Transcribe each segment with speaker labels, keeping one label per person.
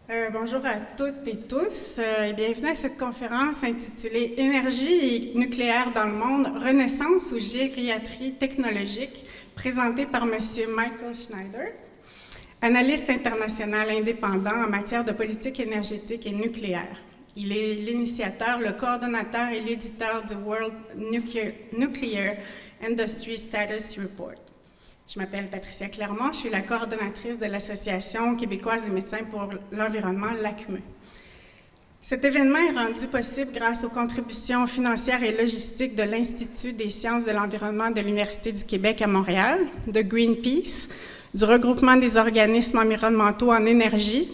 Speaker 1: Bonjour à toutes et tous et bienvenue à cette conférence intitulée « Énergie et nucléaire dans le monde, renaissance ou gériatrie technologique » présentée par M. Michael Schneider, analyste international indépendant en matière de politique énergétique et nucléaire. Il est l'initiateur, le coordonnateur et l'éditeur du World Nuclear Industry Status Report. Je m'appelle Patricia Clermont, je suis la coordonnatrice de l'Association québécoise des médecins pour l'environnement, l'ACME. Cet événement est rendu possible grâce aux contributions financières et logistiques de l'Institut des sciences de l'environnement de l'Université du Québec à Montréal, de Greenpeace, du regroupement des organismes environnementaux en énergie,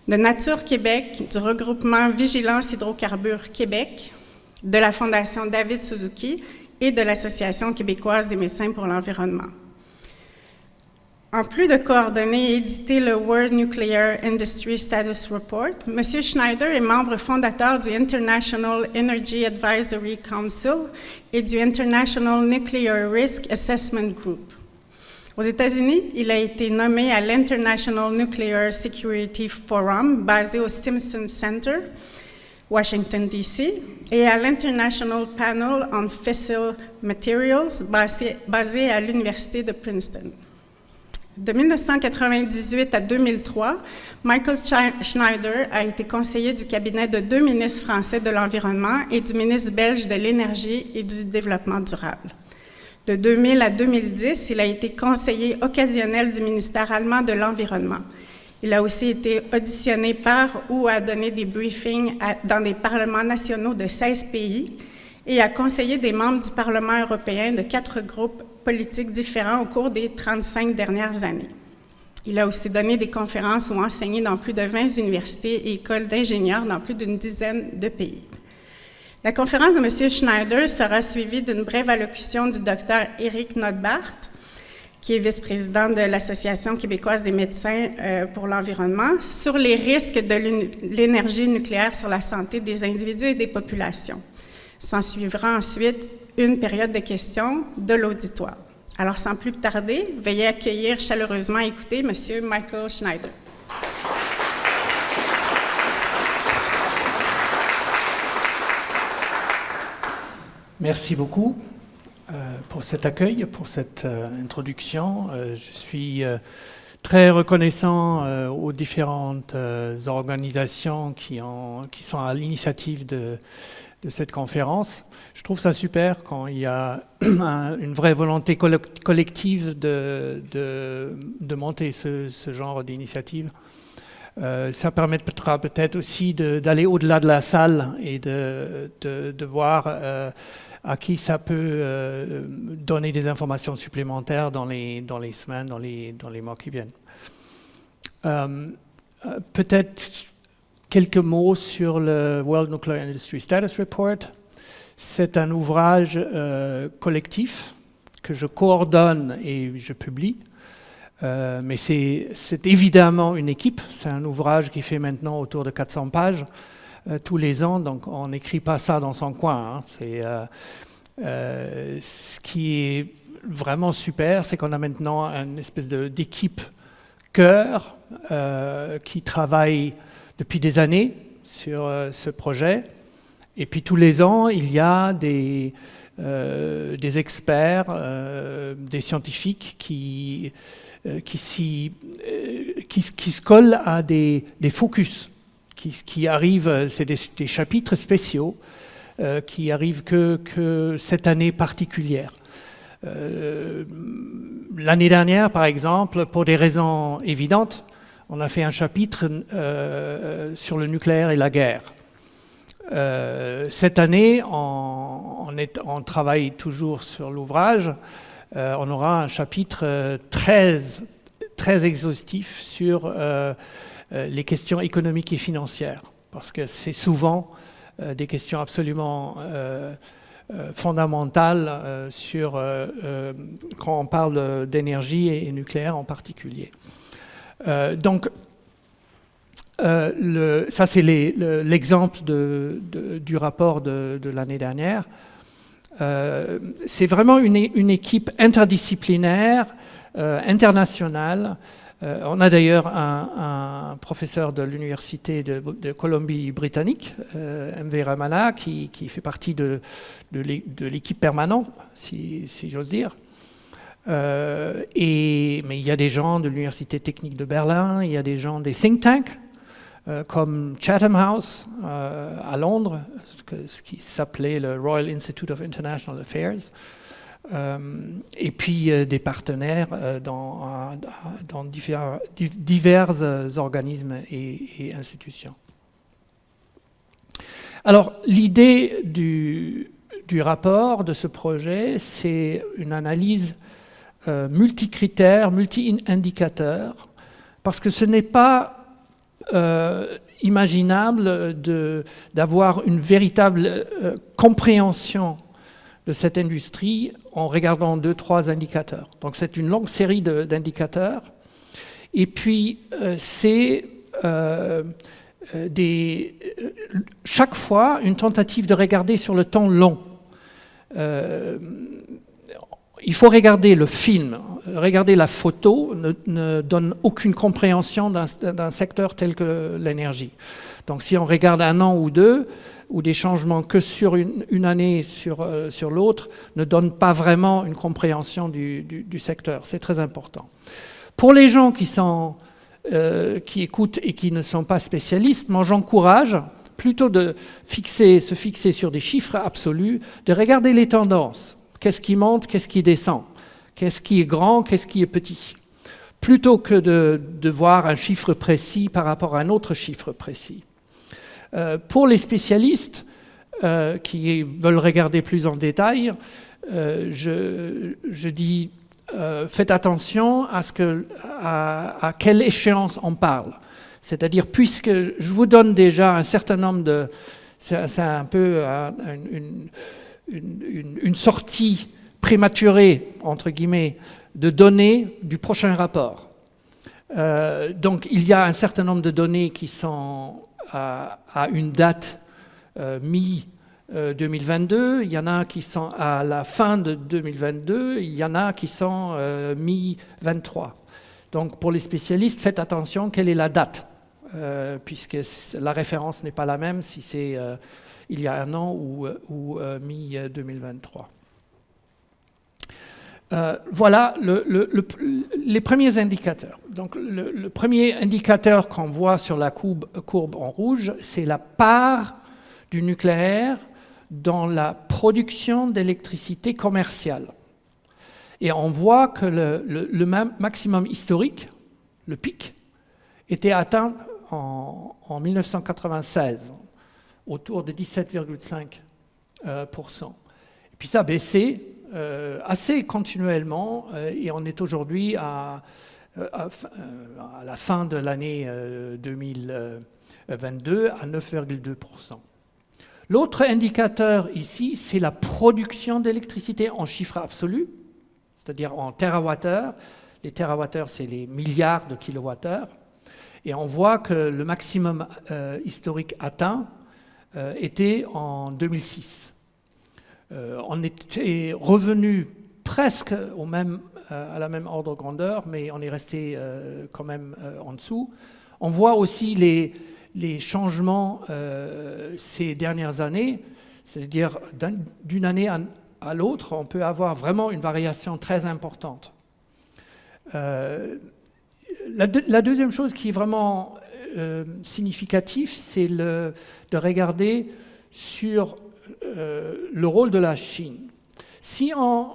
Speaker 1: de Nature Québec, du regroupement Vigilance Hydrocarbures Québec, de la Fondation David Suzuki et de l'Association québécoise des médecins pour l'environnement. En plus de coordonner et éditer le World Nuclear Industry Status Report, M. Schneider est membre fondateur du International Energy Advisory Council et du International Nuclear Risk Assessment Group. Aux États-Unis, il a été nommé à l'International Nuclear Security Forum, basé au Stimson Center, Washington, D.C., et à l'International Panel on Fissile Materials, basé à l'Université de Princeton. De 1998 à 2003, Michael Schneider a été conseiller du cabinet de 2 ministres français de l'Environnement et du ministre belge de l'Énergie et du Développement durable. De 2000 à 2010, il a été conseiller occasionnel du ministère allemand de l'Environnement. Il a aussi été auditionné par ou a donné des briefings dans des parlements nationaux de 16 pays et a conseillé des membres du Parlement européen de 4 groupes politiques différents au cours des 35 dernières années. Il a aussi donné des conférences ou enseigné dans plus de 20 universités et écoles d'ingénieurs dans plus d'une dizaine de pays. La conférence de M. Schneider sera suivie d'une brève allocution du Dr. Éric Notbart, qui est vice-président de l'Association québécoise des médecins pour l'environnement, sur les risques de l'énergie nucléaire sur la santé des individus et des populations. S'en suivra ensuite une période de questions de l'auditoire. Alors, sans plus tarder, veuillez accueillir chaleureusement et écouter M. Michael Schneider.
Speaker 2: Merci beaucoup pour cet accueil, pour cette introduction. Je suis très reconnaissant aux différentes organisations qui sont à l'initiative de cette conférence. Je trouve ça super quand il y a une vraie volonté collective de monter ce genre d'initiative. Ça permettra peut-être aussi d'aller au-delà de la salle et de voir à qui ça peut donner des informations supplémentaires dans les semaines, dans les mois qui viennent. Peut-être quelques mots sur le World Nuclear Industry Status Report. C'est un ouvrage collectif que je coordonne et je publie. Mais c'est évidemment une équipe. C'est un ouvrage qui fait maintenant autour de 400 pages tous les ans. Donc on n'écrit pas ça dans son coin. Hein. Ce qui est vraiment super, c'est qu'on a maintenant une espèce d'équipe cœur qui travaille depuis des années sur ce projet. Et puis tous les ans, il y a des experts, des scientifiques qui se collent à des focus, qui arrivent, c'est des chapitres spéciaux qui arrivent que cette année particulière. L'année dernière, par exemple, pour des raisons évidentes, on a fait un chapitre sur le nucléaire et la guerre. Cette année, on travaille toujours sur l'ouvrage. On aura un chapitre très exhaustif sur les questions économiques et financières, parce que c'est souvent des questions absolument fondamentales quand on parle d'énergie et nucléaire en particulier. Donc, ça c'est l'exemple du rapport de l'année dernière. C'est vraiment une équipe interdisciplinaire, internationale, On a d'ailleurs un professeur de l'université de Colombie-Britannique, M.V. Ramana, qui fait partie de l'équipe permanente, si j'ose dire. Mais il y a des gens de l'université technique de Berlin, il y a des gens des think tanks, comme Chatham House à Londres, ce qui s'appelait le Royal Institute of International Affairs. Et puis des partenaires dans divers organismes et institutions. Alors, l'idée du rapport, de ce projet, c'est une analyse multicritère, multi-indicateur, parce que ce n'est pas imaginable d'avoir une véritable compréhension de cette industrie en regardant 2-3 indicateurs. Donc c'est une longue série d'indicateurs. Et puis c'est chaque fois une tentative de regarder sur le temps long. Il faut regarder le film, regarder la photo ne donne aucune compréhension d'un secteur tel que l'énergie. Donc si on regarde 1 an ou 2, ou des changements que sur une année sur l'autre, ne donne pas vraiment une compréhension du secteur. C'est très important. Pour les gens qui écoutent et qui ne sont pas spécialistes, moi j'encourage plutôt de se fixer sur des chiffres absolus, de regarder les tendances. Qu'est-ce qui monte, qu'est-ce qui descend, qu'est-ce qui est grand, qu'est-ce qui est petit. Plutôt que de voir un chiffre précis par rapport à un autre chiffre précis. Pour les spécialistes qui veulent regarder plus en détail, je dis faites attention à quelle échéance on parle. C'est-à-dire, puisque je vous donne déjà un certain nombre de... C'est un peu une sortie prématurée, entre guillemets, de données du prochain rapport. Donc, il y a un certain nombre de données qui sont à une date mi-2022, il y en a qui sont à la fin de 2022, il y en a qui sont mi-23. Donc pour les spécialistes, faites attention, quelle est la date, puisque la référence n'est pas la même si c'est il y a 1 an ou mi-2023. Voilà les premiers indicateurs. Donc, le premier indicateur qu'on voit sur la courbe en rouge, c'est la part du nucléaire dans la production d'électricité commerciale. Et on voit que le maximum historique, le pic, était atteint en 1996, autour de 17,5%. Et puis ça a baissé assez continuellement, et on est aujourd'hui à la fin de l'année 2022 à 9,2%. L'autre indicateur ici, c'est la production d'électricité en chiffres absolus, c'est-à-dire en térawattheures. Les térawattheures, c'est les milliards de kilowattheures. Et on voit que le maximum historique atteint était en 2006. On était revenu presque à la même ordre de grandeur, mais on est resté quand même en dessous. On voit aussi les changements ces dernières années, c'est-à-dire d'une année à l'autre, on peut avoir vraiment une variation très importante. La deuxième chose qui est vraiment significative, c'est de regarder sur le rôle de la Chine. Si on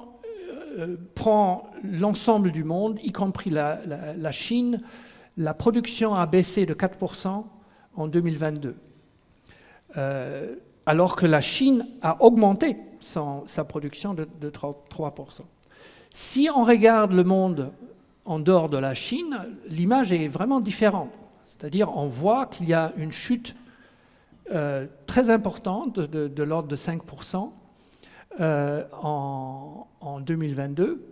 Speaker 2: prend l'ensemble du monde, y compris la Chine, la production a baissé de 4% en 2022, alors que la Chine a augmenté sa production de 3%. Si on regarde le monde en dehors de la Chine, l'image est vraiment différente. C'est-à-dire on voit qu'il y a une chute très importante de l'ordre de 5% en 2022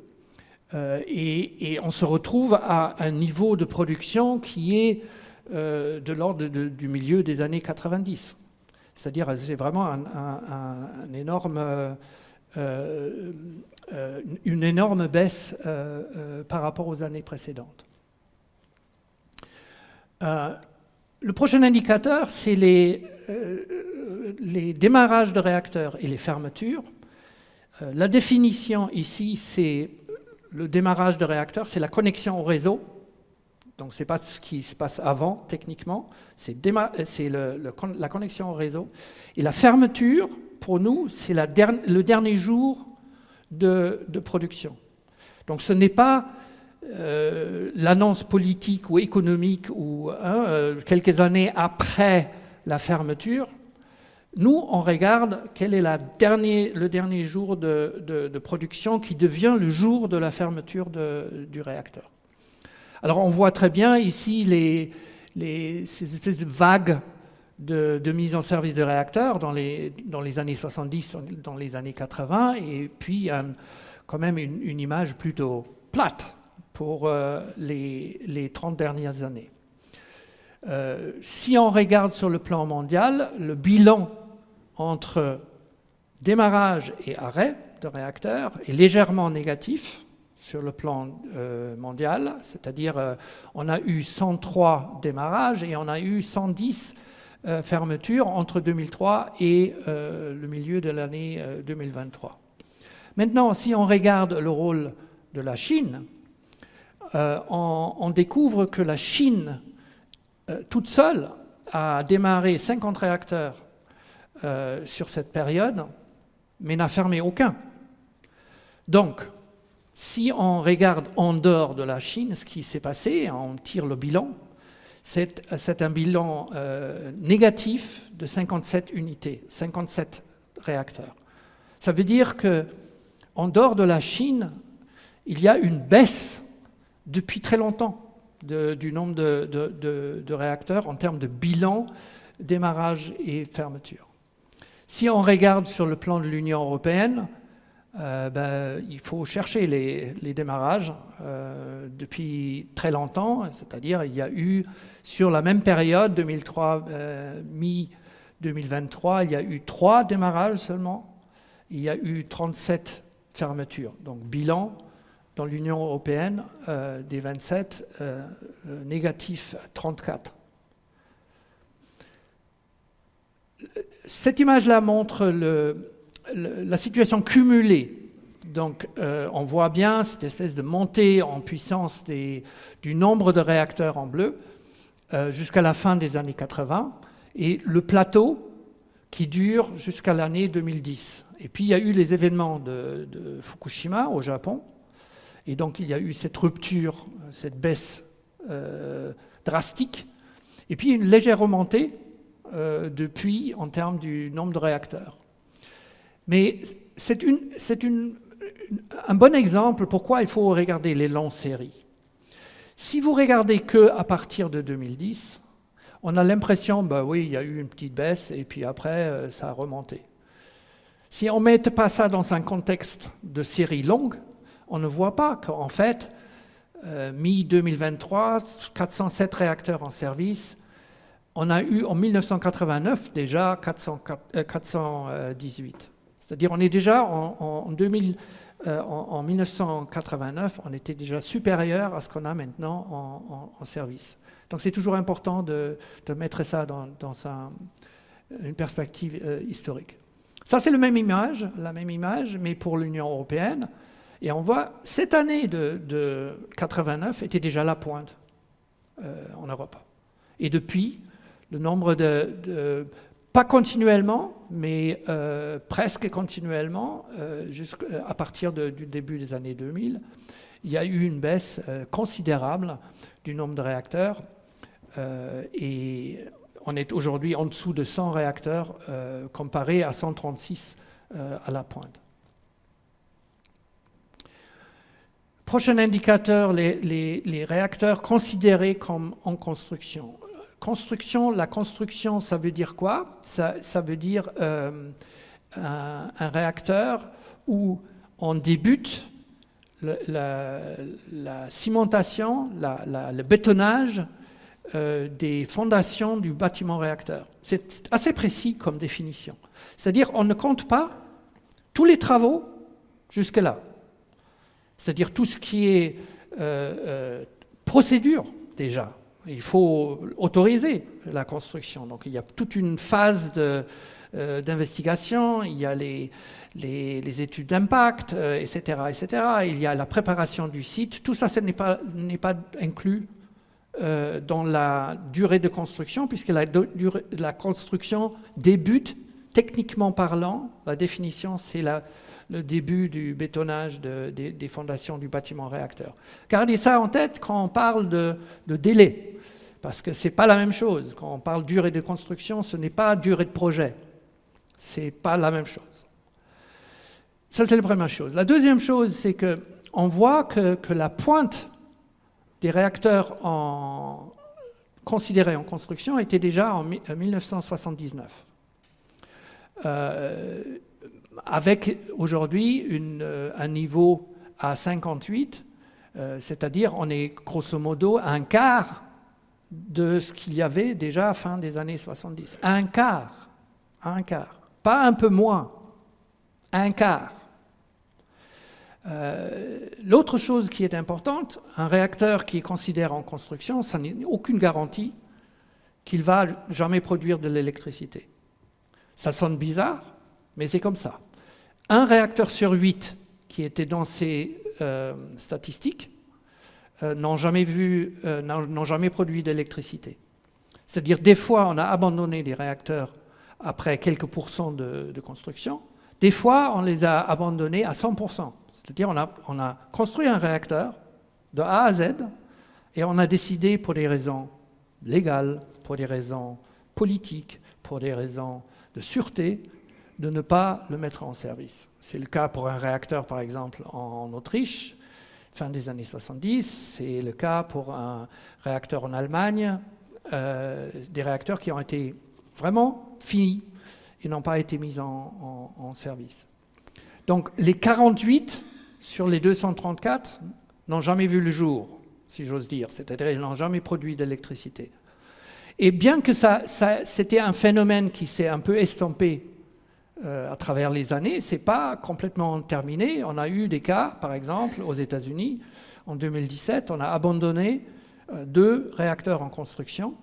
Speaker 2: et on se retrouve à un niveau de production qui est de l'ordre du milieu des années 90. C'est-à-dire c'est vraiment une énorme baisse par rapport aux années précédentes. Le prochain indicateur, c'est les démarrages de réacteurs et les fermetures. La définition ici, c'est le démarrage de réacteurs, c'est la connexion au réseau. Donc, ce n'est pas ce qui se passe avant, techniquement, c'est la connexion au réseau. Et la fermeture, pour nous, c'est le dernier jour de production. Donc, ce n'est pas l'annonce politique ou économique ou quelques années après la fermeture. Nous, on regarde quel est le dernier jour de production qui devient le jour de la fermeture du réacteur. Alors, on voit très bien ici ces espèces de vagues de mise en service de réacteurs dans les années 70, dans les années 80, et puis quand même une image plutôt plate pour les 30 dernières années. Si on regarde sur le plan mondial, le bilan entre démarrage et arrêt de réacteurs est légèrement négatif sur le plan mondial, c'est-à-dire on a eu 103 démarrages et on a eu 110 fermetures entre 2003 et le milieu de l'année 2023. Maintenant, si on regarde le rôle de la Chine, on découvre que la Chine, toute seule, a démarré 50 réacteurs sur cette période, mais n'a fermé aucun. Donc, si on regarde en dehors de la Chine ce qui s'est passé, on tire le bilan, c'est un bilan négatif de 57 unités, 57 réacteurs. Ça veut dire qu'en dehors de la Chine, il y a une baisse depuis très longtemps du nombre de réacteurs en termes de bilan, démarrage et fermeture. Si on regarde sur le plan de l'Union européenne, il faut chercher les démarrages depuis très longtemps, c'est-à-dire il y a eu, sur la même période, 2003, mi-2023, il y a eu 3 démarrages seulement, il y a eu 37 fermetures. Donc bilan dans l'Union européenne des 27, négatif 34. Cette image-là montre la situation cumulée. Donc, on voit bien cette espèce de montée en puissance du nombre de réacteurs en bleu jusqu'à la fin des années 80 et le plateau qui dure jusqu'à l'année 2010. Et puis, il y a eu les événements de Fukushima au Japon. Et donc, il y a eu cette rupture, cette baisse drastique. Et puis, une légère remontée depuis en termes du nombre de réacteurs. Mais c'est un bon exemple pourquoi il faut regarder les longues séries. Si vous regardez qu'à partir de 2010, on a l'impression, oui, il y a eu une petite baisse et puis après, ça a remonté. Si on ne met pas ça dans un contexte de série longue, on ne voit pas qu'en fait, mi-2023, 407 réacteurs en service, on a eu en 1989 déjà 418. C'est-à-dire on est déjà en 1989, on était déjà supérieur à ce qu'on a maintenant en service. Donc c'est toujours important de mettre ça dans une perspective historique. Ça c'est la même image, mais pour l'Union européenne. Et on voit, cette année de 89 était déjà la pointe en Europe. Et depuis, le nombre pas continuellement, mais presque continuellement, à partir du début des années 2000, il y a eu une baisse considérable du nombre de réacteurs. Et on est aujourd'hui en dessous de 100 réacteurs comparé à 136 à la pointe. Prochain indicateur, les réacteurs considérés comme en construction. La construction, ça veut dire quoi ? Ça veut dire un réacteur où on débute la cimentation, le bétonnage des fondations du bâtiment réacteur. C'est assez précis comme définition. C'est-à-dire on ne compte pas tous les travaux jusque-là. C'est-à-dire tout ce qui est procédure déjà. il faut autoriser la construction. Donc il y a toute une phase d'investigation, il y a les études d'impact, etc., etc. Il y a la préparation du site. Tout ça, ce n'est pas inclus dans la durée de construction, puisque la construction débute, techniquement parlant, la définition, c'est le début du bétonnage des fondations du bâtiment réacteur. Gardez ça en tête quand on parle de délai, parce que ce n'est pas la même chose. Quand on parle durée de construction, ce n'est pas durée de projet. Ce n'est pas la même chose. Ça, c'est la première chose. La deuxième chose, c'est qu'on voit que la pointe des réacteurs considérés en construction était déjà en 1979. Avec aujourd'hui un niveau à 58, c'est-à-dire on est grosso modo un quart de ce qu'il y avait déjà à fin des années 70. Un quart. Pas un peu moins, un quart. L'autre chose qui est importante, un réacteur qui est considéré en construction, ça n'est aucune garantie qu'il va jamais produire de l'électricité. Ça sonne bizarre, mais c'est comme ça. Un réacteur sur 8 qui était dans ces statistiques n'ont jamais produit d'électricité. C'est-à-dire, des fois, on a abandonné les réacteurs après quelques pourcents de construction. Des fois, on les a abandonnés à 100%. C'est-à-dire, on a construit un réacteur de A à Z et on a décidé, pour des raisons légales, pour des raisons politiques, pour des raisons de sûreté, de ne pas le mettre en service. C'est le cas pour un réacteur, par exemple, en Autriche, fin des années 70. C'est le cas pour un réacteur en Allemagne, des réacteurs qui ont été vraiment finis et n'ont pas été mis en service. Donc les 48 sur les 234 n'ont jamais vu le jour, si j'ose dire, c'est-à-dire ils n'ont jamais produit d'électricité. Et bien que c'était un phénomène qui s'est un peu estompé à travers les années, ce n'est pas complètement terminé. On a eu des cas, par exemple, aux États-Unis, en 2017, on a abandonné 2 réacteurs en construction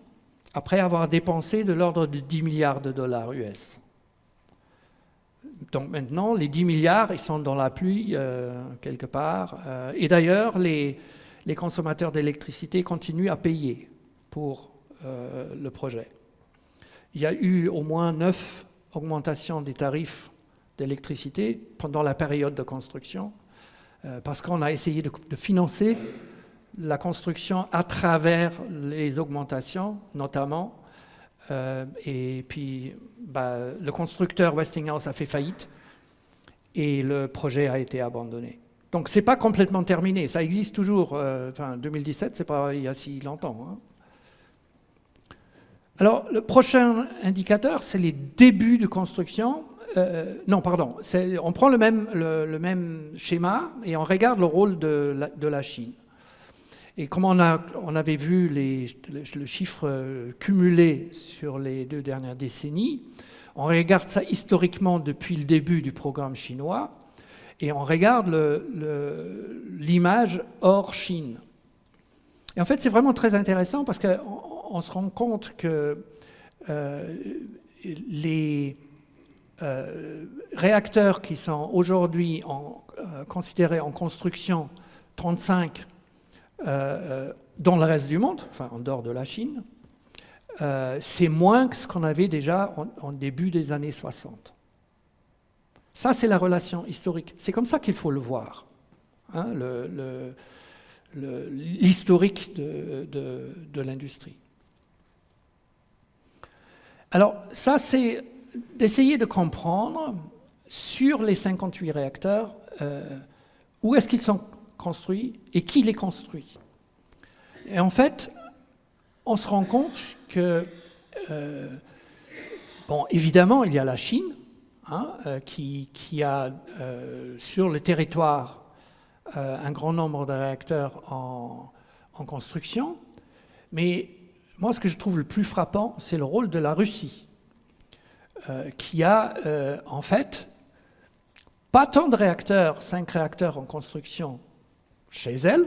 Speaker 2: après avoir dépensé de l'ordre de 10 milliards de dollars US. Donc maintenant, les 10 milliards, ils sont dans la pluie quelque part. Et d'ailleurs, les consommateurs d'électricité continuent à payer pour le projet. Il y a eu au moins 9 augmentations des tarifs d'électricité pendant la période de construction, parce qu'on a essayé de financer la construction à travers les augmentations, notamment. Et puis, le constructeur Westinghouse a fait faillite et le projet a été abandonné. Donc, ce n'est pas complètement terminé. Ça existe toujours. 2017, ce n'est pas il y a si longtemps. Hein. Alors, le prochain indicateur, c'est les débuts de construction. On prend le même schéma et on regarde le rôle de la Chine. Et comme on avait vu le chiffre cumulé sur les 2 dernières décennies, on regarde ça historiquement depuis le début du programme chinois et on regarde l'image hors Chine. Et en fait, c'est vraiment très intéressant parce qu'on se rend compte que les réacteurs qui sont aujourd'hui considérés en construction 35 dans le reste du monde, enfin en dehors de la Chine, c'est moins que ce qu'on avait déjà en début des années 60. Ça, c'est la relation historique. C'est comme ça qu'il faut le voir, hein, l'historique de l'industrie. Alors, ça, c'est d'essayer de comprendre sur les 58 réacteurs où est-ce qu'ils sont construits et qui les construit. Et en fait, on se rend compte que, évidemment, il y a la Chine, hein, qui a sur le territoire un grand nombre de réacteurs en construction, mais moi, ce que je trouve le plus frappant, c'est le rôle de la Russie, qui a en fait pas tant de réacteurs, 5 réacteurs en construction chez elle,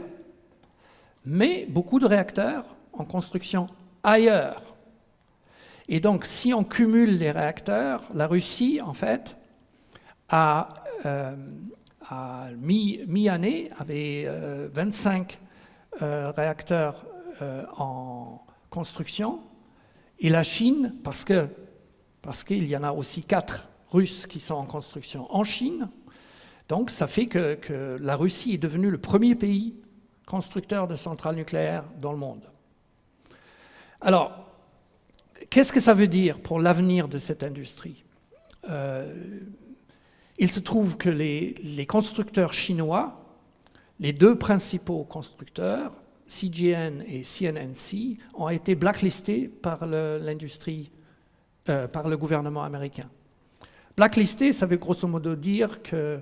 Speaker 2: mais beaucoup de réacteurs en construction ailleurs. Et donc, si on cumule les réacteurs, la Russie, en fait, à mi-année, avait 25 réacteurs en construction, et la Chine, parce qu'il y en a aussi 4 Russes qui sont en construction en Chine, donc ça fait que la Russie est devenue le premier pays constructeur de centrales nucléaires dans le monde. Alors, qu'est-ce que ça veut dire pour l'avenir de cette industrie ? Il se trouve que les constructeurs chinois, les 2 principaux constructeurs, CGN et CNNC, ont été blacklistés par l'industrie, par le gouvernement américain. Blacklisté, ça veut grosso modo dire que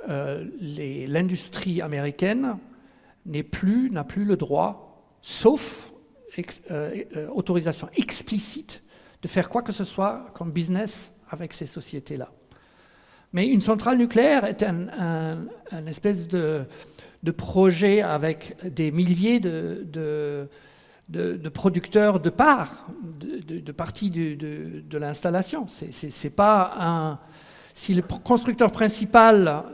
Speaker 2: l'industrie américaine n'a plus le droit, sauf autorisation explicite, de faire quoi que ce soit comme business avec ces sociétés-là. Mais une centrale nucléaire est un espèce de projet avec des milliers de producteurs de parts, de parties de l'installation. C'est pas si le constructeur principal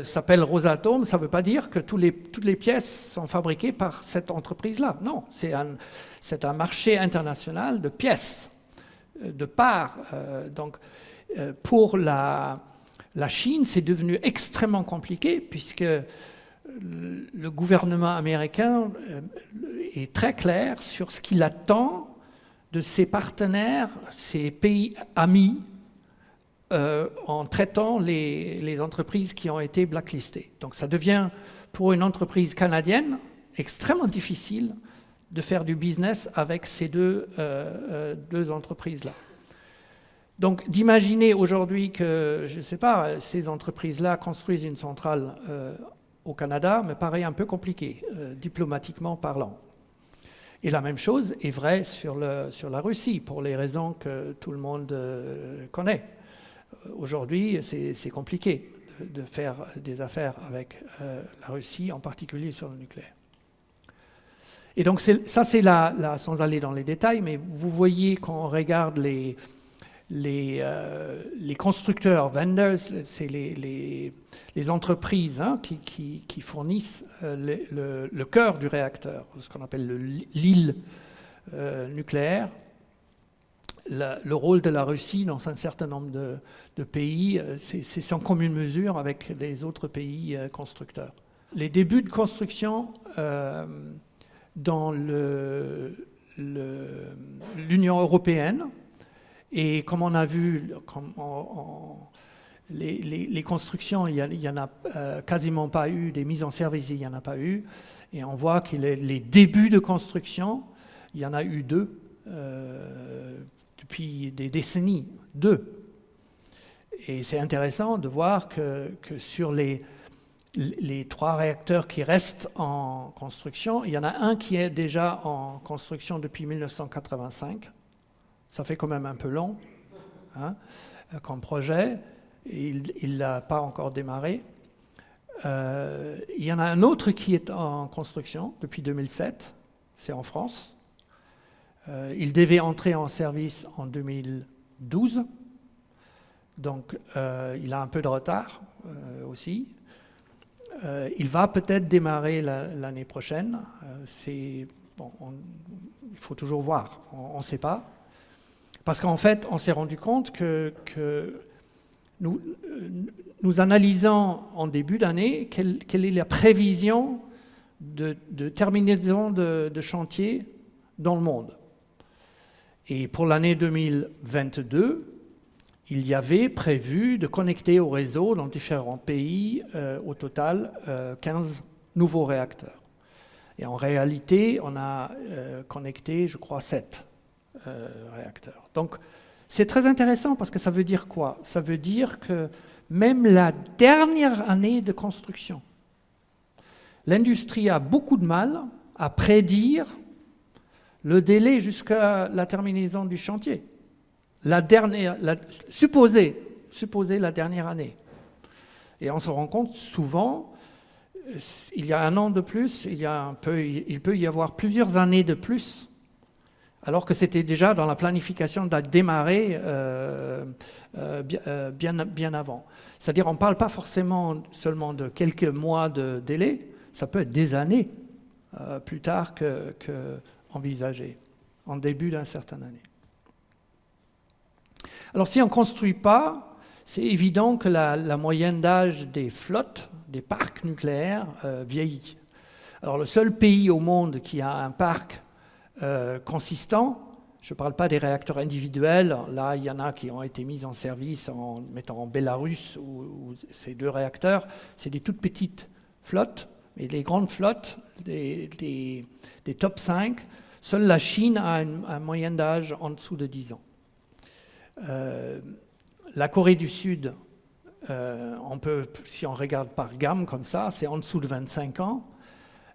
Speaker 2: s'appelle Rosatom, ça ne veut pas dire que toutes les pièces sont fabriquées par cette entreprise-là. Non, c'est un marché international de pièces, de parts. Donc, pour la Chine, c'est devenu extrêmement compliqué puisque le gouvernement américain est très clair sur ce qu'il attend de ses partenaires, ses pays amis, en traitant les entreprises qui ont été blacklistées. Donc ça devient, pour une entreprise canadienne, extrêmement difficile de faire du business avec ces deux entreprises-là. Donc d'imaginer aujourd'hui que, je ne sais pas, ces entreprises-là construisent une centrale au Canada me paraît un peu compliqué, diplomatiquement parlant. Et la même chose est vraie sur la Russie, pour les raisons que tout le monde connaît. Aujourd'hui, c'est compliqué de faire des affaires avec la Russie, en particulier sur le nucléaire. Et donc ça, c'est sans aller dans les détails, mais vous voyez quand on regarde les constructeurs, vendors, c'est les entreprises qui fournissent le cœur du réacteur, ce qu'on appelle l'île nucléaire. Le rôle de la Russie dans un certain nombre de pays, c'est sans commune mesure avec les autres pays constructeurs. Les débuts de construction dans l'Union européenne, et comme on a vu, les constructions, il n'y en a quasiment pas eu, des mises en service, il n'y en a pas eu, et on voit que les débuts de construction, il y en a eu 2, depuis des décennies, 2. Et c'est intéressant de voir que sur les 3 réacteurs qui restent en construction, il y en a un qui est déjà en construction depuis 1985. Ça fait quand même un peu long comme projet. Il n'a pas encore démarré. Il y en a un autre qui est en construction depuis 2007. C'est en France. Il devait entrer en service en 2012. Donc, il a un peu de retard aussi. Il va peut-être démarrer l'année prochaine. Il faut toujours voir. On ne sait pas. Parce qu'en fait, on s'est rendu compte que nous analysons en début d'année quelle est la prévision de terminaison de chantier dans le monde. Et pour l'année 2022, il y avait prévu de connecter au réseau dans différents pays, au total, 15 nouveaux réacteurs. Et en réalité, on a connecté, je crois, 7 réacteurs. Donc, c'est très intéressant parce que ça veut dire quoi ? Ça veut dire que même la dernière année de construction, l'industrie a beaucoup de mal à prédire le délai jusqu'à la terminaison du chantier. Supposer la dernière année. Et on se rend compte souvent, il y a un an de plus, il peut y avoir plusieurs années de plus, alors que c'était déjà dans la planification de démarrer bien avant. C'est-à-dire on ne parle pas forcément seulement de quelques mois de délai, ça peut être des années plus tard que envisagé, en début d'une certaine année. Alors si on ne construit pas, c'est évident que la moyenne d'âge des flottes, des parcs nucléaires, vieillit. Alors le seul pays au monde qui a un parc consistant, je ne parle pas des réacteurs individuels, là il y en a qui ont été mis en service en mettant en Bélarus où ces 2 réacteurs, c'est des toutes petites flottes, mais les grandes flottes, des top 5, seule la Chine a une moyenne d'âge en dessous de 10 ans. La Corée du Sud, si on regarde par gamme comme ça, c'est en dessous de 25 ans.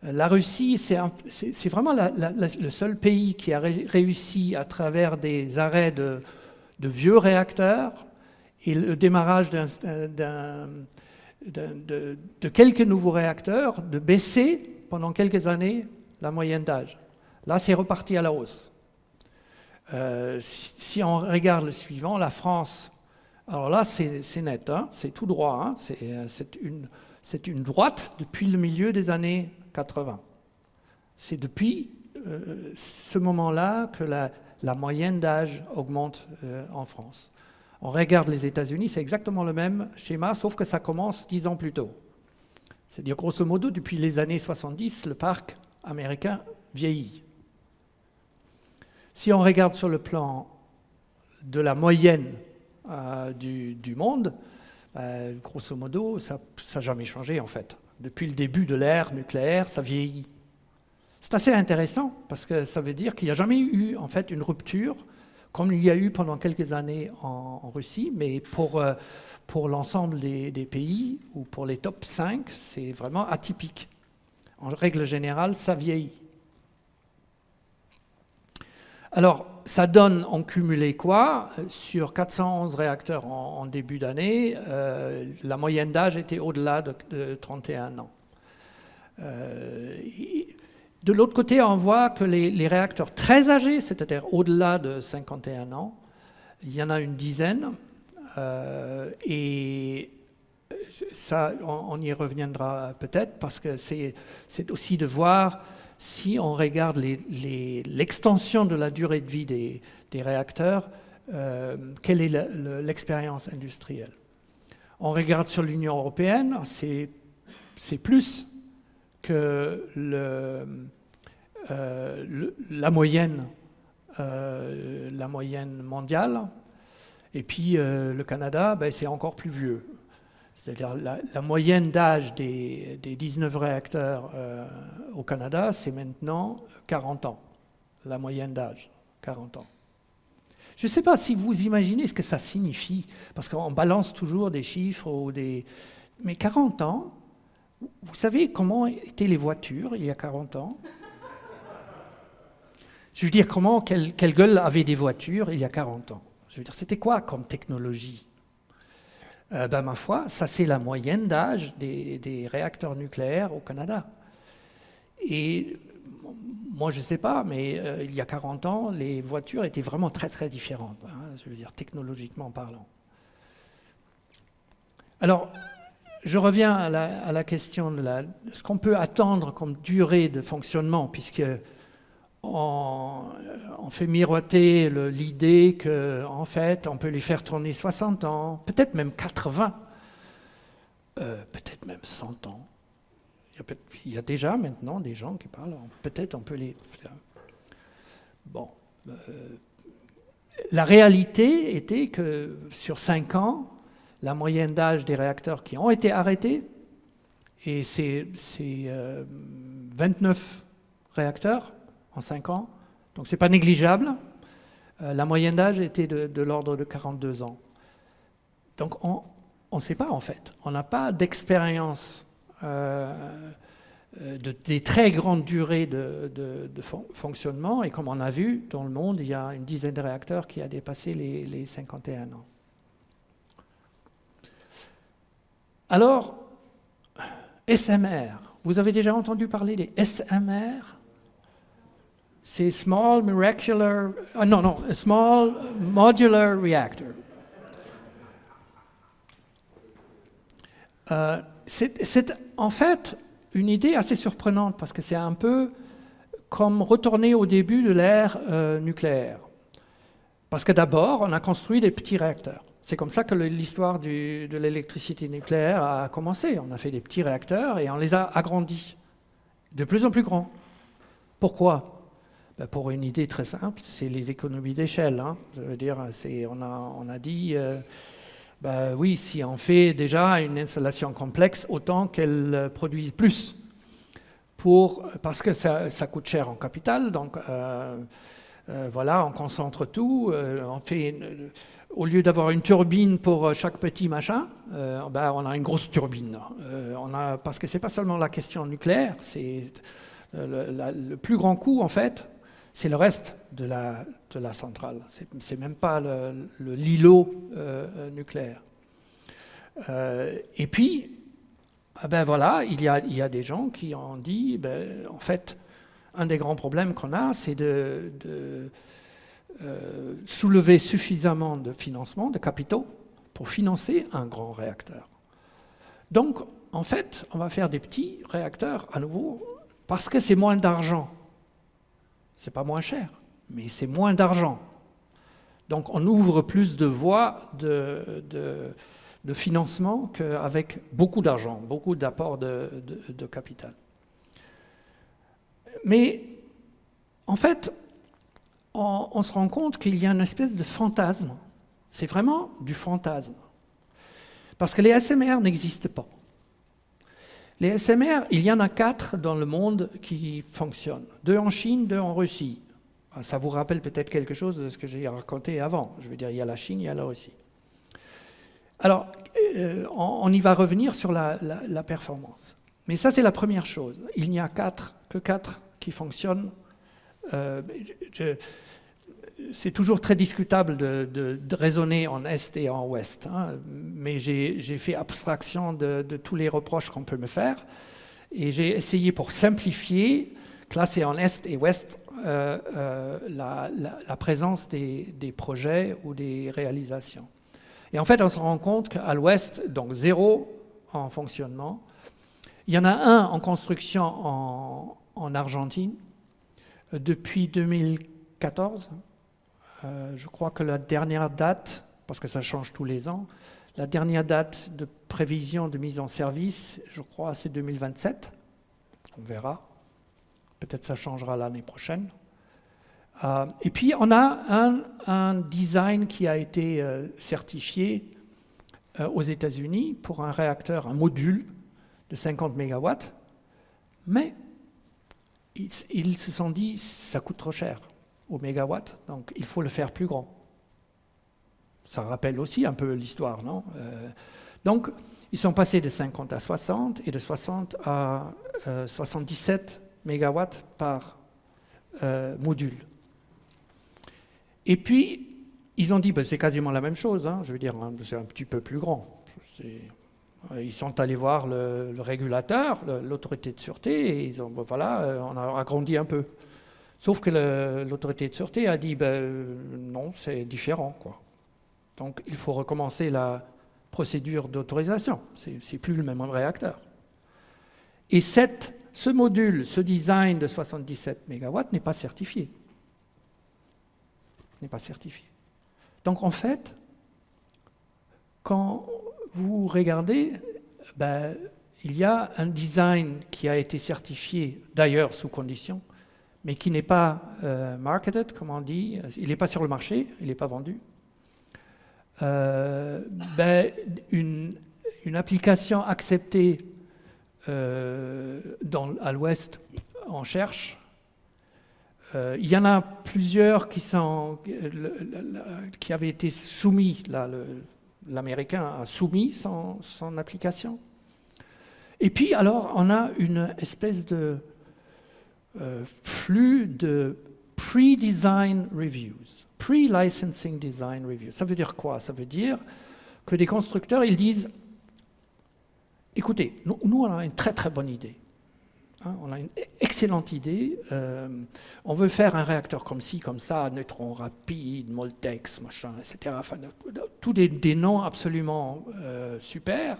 Speaker 2: La Russie, c'est vraiment le seul pays qui a réussi à travers des arrêts de vieux réacteurs et le démarrage de quelques nouveaux réacteurs, de baisser pendant quelques années la moyenne d'âge. Là, c'est reparti à la hausse. Si on regarde le suivant, la France, alors là, c'est net, hein, c'est tout droit, hein, c'est une droite depuis le milieu des années 80. C'est depuis ce moment-là que la moyenne d'âge augmente en France. On regarde les États-Unis, c'est exactement le même schéma, sauf que ça commence 10 ans plus tôt. C'est-à-dire, grosso modo, depuis les années 70, le parc américain vieillit. Si on regarde sur le plan de la moyenne du monde, grosso modo, ça n'a jamais changé en fait. Depuis le début de l'ère nucléaire, ça vieillit. C'est assez intéressant parce que ça veut dire qu'il n'y a jamais eu en fait une rupture, comme il y a eu pendant quelques années en Russie, mais pour l'ensemble des pays ou pour les top 5, c'est vraiment atypique. En règle générale, ça vieillit. Alors, ça donne en cumulé quoi? Sur 411 réacteurs en début d'année, la moyenne d'âge était au-delà de 31 ans. De l'autre côté, on voit que les réacteurs très âgés, c'est-à-dire au-delà de 51 ans, il y en a une dizaine, et ça, on y reviendra peut-être, parce que c'est aussi de voir si on regarde l'extension de la durée de vie des réacteurs, quelle est l'expérience industrielle. On regarde sur l'Union européenne, c'est plus que la moyenne mondiale. Et puis le Canada, c'est encore plus vieux. C'est-à-dire la moyenne d'âge des 19 réacteurs au Canada, c'est maintenant 40 ans. La moyenne d'âge, 40 ans. Je ne sais pas si vous imaginez ce que ça signifie, parce qu'on balance toujours des chiffres, mais 40 ans, vous savez comment étaient les voitures il y a 40 ans? Je veux dire, quelle gueule avaient des voitures il y a 40 ans? Je veux dire, c'était quoi comme technologie? Ma foi, ça c'est la moyenne d'âge des réacteurs nucléaires au Canada. Et moi je ne sais pas, mais il y a 40 ans, les voitures étaient vraiment très très différentes, hein, je veux dire technologiquement parlant. Alors, je reviens à la question de ce qu'on peut attendre comme durée de fonctionnement, puisque on fait miroiter l'idée qu'en fait, on peut les faire tourner 60 ans, peut-être même 80, peut-être même 100 ans. Il y a déjà maintenant des gens qui parlent, peut-être on peut les faire. Bon. La réalité était que sur 5 ans, la moyenne d'âge des réacteurs qui ont été arrêtés, et c'est 29 réacteurs, en 5 ans, donc ce n'est pas négligeable. La moyenne d'âge était de l'ordre de 42 ans. Donc on ne sait pas en fait, on n'a pas d'expérience des très grandes durées de fonctionnement, et comme on a vu, dans le monde, il y a une dizaine de réacteurs qui a dépassé les 51 ans. Alors, SMR. Vous avez déjà entendu parler des SMR? C'est Small Modular Reactor. C'est en fait une idée assez surprenante parce que c'est un peu comme retourner au début de l'ère nucléaire. Parce que d'abord, on a construit des petits réacteurs. C'est comme ça que l'histoire de l'électricité nucléaire a commencé. On a fait des petits réacteurs et on les a agrandis, de plus en plus grands. Pourquoi? Pour une idée très simple, c'est les économies d'échelle. Hein. Je veux dire, on a dit, oui, si on fait déjà une installation complexe, autant qu'elle produise plus. Parce que ça coûte cher en capital, donc voilà, on concentre tout, on fait... Au lieu d'avoir une turbine pour chaque petit machin, on a une grosse turbine. Parce que ce n'est pas seulement la question nucléaire, c'est le plus grand coût, en fait, c'est le reste de la centrale. C'est même pas l'îlot nucléaire. Et puis, voilà, il y a des gens qui ont dit, en fait, un des grands problèmes qu'on a, c'est de soulever suffisamment de financement, de capitaux, pour financer un grand réacteur. Donc, en fait, on va faire des petits réacteurs à nouveau, parce que c'est moins d'argent. C'est pas moins cher, mais c'est moins d'argent. Donc, on ouvre plus de voies de financement qu'avec beaucoup d'argent, beaucoup d'apports de capital. Mais, en fait, on se rend compte qu'il y a une espèce de fantasme. C'est vraiment du fantasme. Parce que les SMR n'existent pas. Les SMR, il y en a 4 dans le monde qui fonctionnent. 2 en Chine, 2 en Russie. Ça vous rappelle peut-être quelque chose de ce que j'ai raconté avant. Je veux dire, il y a la Chine, il y a la Russie. Alors, on y va revenir sur la performance. Mais ça, c'est la première chose. Il n'y a que 4 qui fonctionnent. C'est toujours très discutable de raisonner en Est et en Ouest, hein, mais j'ai fait abstraction de tous les reproches qu'on peut me faire, et j'ai essayé pour simplifier, classer en Est et Ouest la présence des projets ou des réalisations. Et en fait, on se rend compte qu'à l'Ouest, donc 0 en fonctionnement, il y en a un en construction en Argentine, depuis 2014, je crois que la dernière date, parce que ça change tous les ans, la dernière date de prévision de mise en service, je crois, c'est 2027. On verra. Peut-être ça changera l'année prochaine. Et puis, on a un design qui a été certifié aux États-Unis pour un réacteur, un module de 50 MW, mais ils se sont dit, ça coûte trop cher au mégawatt, donc il faut le faire plus grand. Ça rappelle aussi un peu l'histoire, non? Donc, ils sont passés de 50 à 60 et de 60 à 77 mégawatts par module. Et puis, ils ont dit, c'est quasiment la même chose, hein, je veux dire, hein, c'est un petit peu plus grand. Ils sont allés voir le régulateur, l'autorité de sûreté, et ils ont, voilà, on a agrandi un peu. Sauf que l'autorité de sûreté a dit, non, c'est différent, quoi. Donc, il faut recommencer la procédure d'autorisation. C'est plus le même réacteur. Et ce module, ce design de 77 MW n'est pas certifié. N'est pas certifié. Donc, en fait, quand vous regardez, il y a un design qui a été certifié, d'ailleurs sous condition, mais qui n'est pas marketed, comme on dit, il n'est pas sur le marché, il n'est pas vendu. Une application acceptée à l'Ouest, on cherche. Il y en a plusieurs qui avaient été soumis, l'Américain a soumis son application. Et puis alors, on a une espèce de flux de pre-design reviews, pre-licensing design reviews. Ça veut dire quoi? Ça veut dire que des constructeurs, ils disent, écoutez, nous, on a une très très bonne idée. Hein, on a une excellente idée. On veut faire un réacteur comme ci, comme ça, neutrons rapides, Moltex, machin, etc. Enfin, tous des noms absolument super.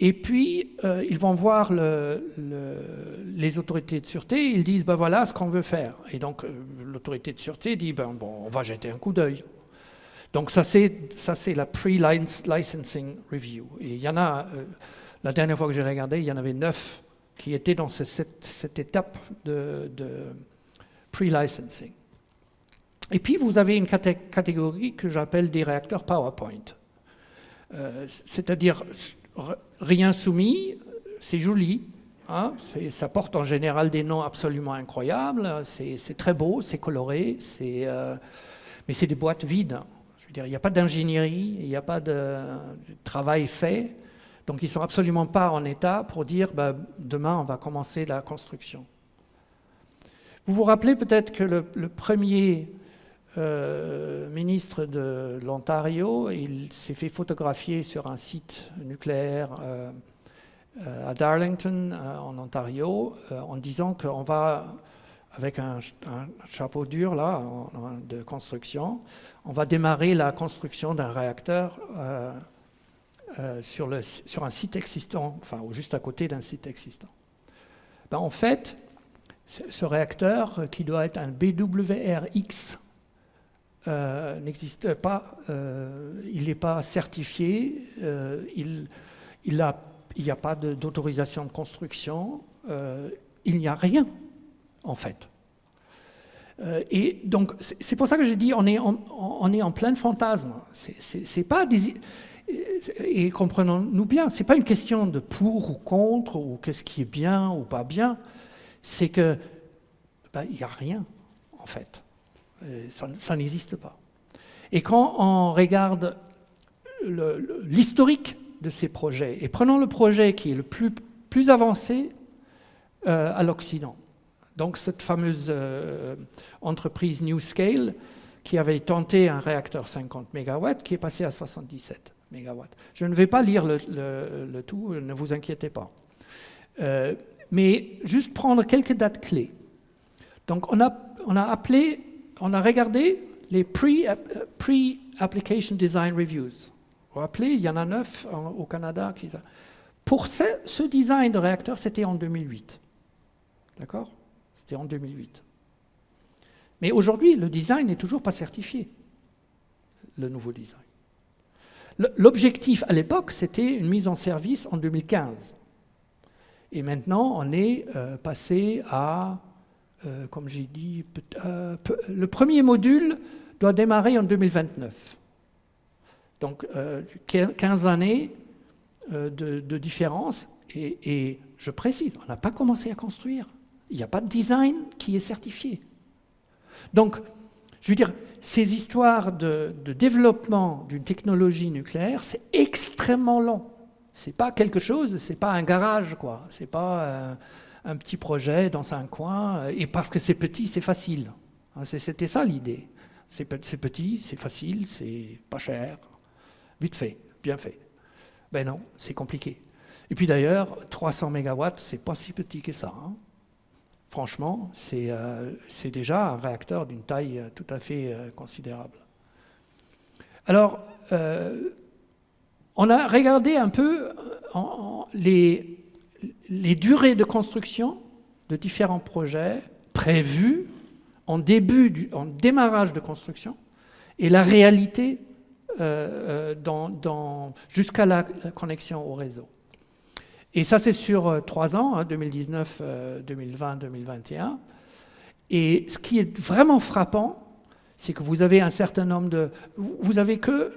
Speaker 2: Et puis, ils vont voir les autorités de sûreté, ils disent, ben voilà ce qu'on veut faire. Et donc, l'autorité de sûreté dit, bon, on va jeter un coup d'œil. Donc, ça c'est la pre-licensing review. Et il y en a, la dernière fois que j'ai regardé, il y en avait 9 qui étaient dans cette étape de pre-licensing. Et puis, vous avez une catégorie que j'appelle des réacteurs PowerPoint. C'est-à-dire, rien soumis, c'est joli, hein, ça porte en général des noms absolument incroyables, c'est très beau, c'est coloré, mais c'est des boîtes vides. Je veux dire, il n'y a pas d'ingénierie, il n'y a pas de travail fait, donc ils ne sont absolument pas en état pour dire ben, demain on va commencer la construction. Vous vous rappelez peut-être que le premier ministre de l'Ontario, il s'est fait photographier sur un site nucléaire à Darlington, en Ontario, en disant qu'on va, avec un chapeau dur là, de construction, on va démarrer la construction d'un réacteur sur un site existant, enfin juste à côté d'un site existant. Ben, en fait, ce réacteur, qui doit être un BWRX, n'existe pas, il n'est pas certifié, il n'y a pas d'autorisation de construction, il n'y a rien en fait. Et donc c'est pour ça que j'ai dit on est en plein fantasme. C'est pas des, et comprenons-nous bien, c'est pas une question de pour ou contre ou qu'est-ce qui est bien ou pas bien, c'est que il n'y a rien en fait. Ça n'existe pas. Et quand on regarde l'historique de ces projets, et prenons le projet qui est le plus avancé à l'Occident, donc cette fameuse entreprise NuScale qui avait tenté un réacteur 50 MW qui est passé à 77 MW. Je ne vais pas lire le tout, ne vous inquiétez pas. Mais juste prendre quelques dates clés. Donc on a regardé les pre-application design reviews. Vous vous rappelez, il y en a 9 au Canada. Pour ce design de réacteur, c'était en 2008. D'accord ? C'était en 2008. Mais aujourd'hui, le design n'est toujours pas certifié, le nouveau design. L'objectif à l'époque, c'était une mise en service en 2015. Et maintenant, on est passé à... comme j'ai dit, le premier module doit démarrer en 2029. Donc 15 années de différence. Et je précise, on n'a pas commencé à construire. Il n'y a pas de design qui est certifié. Donc, je veux dire, ces histoires de développement d'une technologie nucléaire, c'est extrêmement long. C'est pas quelque chose, c'est pas un garage, quoi. C'est pas... un petit projet dans un coin, et parce que c'est petit, c'est facile. C'était ça l'idée. C'est petit, c'est facile, c'est pas cher, vite fait, bien fait. Ben non, c'est compliqué. Et puis d'ailleurs, 300 MW, c'est pas si petit que ça. Hein. Franchement, c'est déjà un réacteur d'une taille tout à fait considérable. Alors, on a regardé un peu les durées de construction de différents projets prévus en démarrage de construction et la réalité jusqu'à la connexion au réseau. Et ça, c'est sur 3 ans, hein, 2019, 2020, 2021. Et ce qui est vraiment frappant, c'est que vous avez un certain nombre de... Vous avez que